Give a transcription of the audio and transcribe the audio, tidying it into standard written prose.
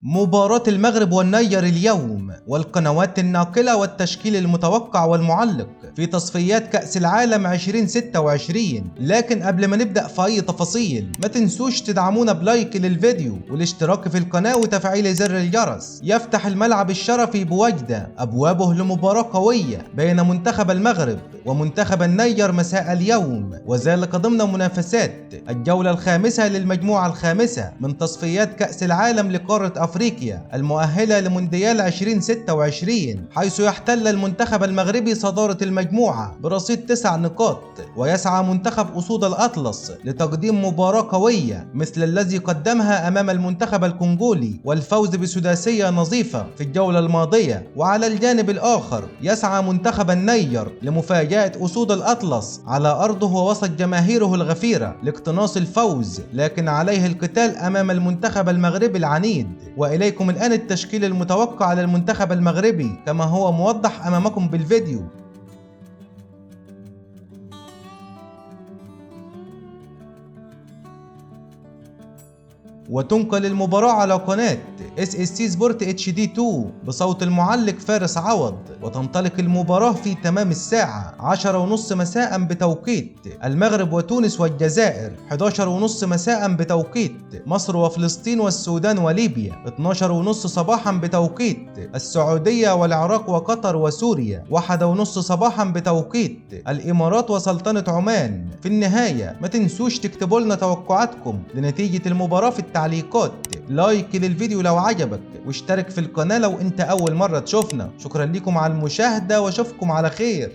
مباراة المغرب والنيجر اليوم، والقنوات الناقلة والتشكيل المتوقع والمعلق في تصفيات كأس العالم 2026. لكن قبل ما نبدأ في أي تفاصيل، ما تنسوش تدعمونا بلايك للفيديو والاشتراك في القناة وتفعيل زر الجرس. يفتح الملعب الشرفي بوجدة أبوابه لمباراة قوية بين منتخب المغرب ومنتخب النيجر مساء اليوم، وذلك ضمن منافسات الجولة الخامسة للمجموعة الخامسة من تصفيات كأس العالم لقارة أفريقيا المؤهلة لمونديال 2026، حيث يحتل المنتخب المغربي صدارة المجموعة برصيد 9 نقاط، ويسعى منتخب أسود الأطلس لتقديم مباراة قوية مثل الذي قدمها أمام المنتخب الكونغولي والفوز بسداسية نظيفة في الجولة الماضية. وعلى الجانب الآخر يسعى منتخب النيجر لمفاجأة أسود الأطلس على أرضه ووسط جماهيره الغفيرة لاقتناص الفوز، لكن عليه القتال أمام المنتخب المغربي العنيد. وإليكم الآن التشكيل المتوقع للمنتخب المغربي كما هو موضح أمامكم بالفيديو. وتنقل المباراة على قناة SSC سبورت HD 2 بصوت المعلق فارس عوض، وتنطلق المباراة في تمام الساعة 10:30 مساء بتوقيت المغرب وتونس والجزائر، 11:30 مساء بتوقيت مصر وفلسطين والسودان وليبيا، 12:30 صباحا بتوقيت السعودية والعراق وقطر وسوريا، 1:30 صباحا بتوقيت الإمارات وسلطنة عمان. في النهاية ما تنسوش تكتبوا لنا توقعاتكم لنتيجة المباراة في التعليقات، لايك للفيديو لو عجبك، واشترك في القناة لو انت اول مرة تشوفنا. شكرا لكم على المشاهدة واشوفكم على خير.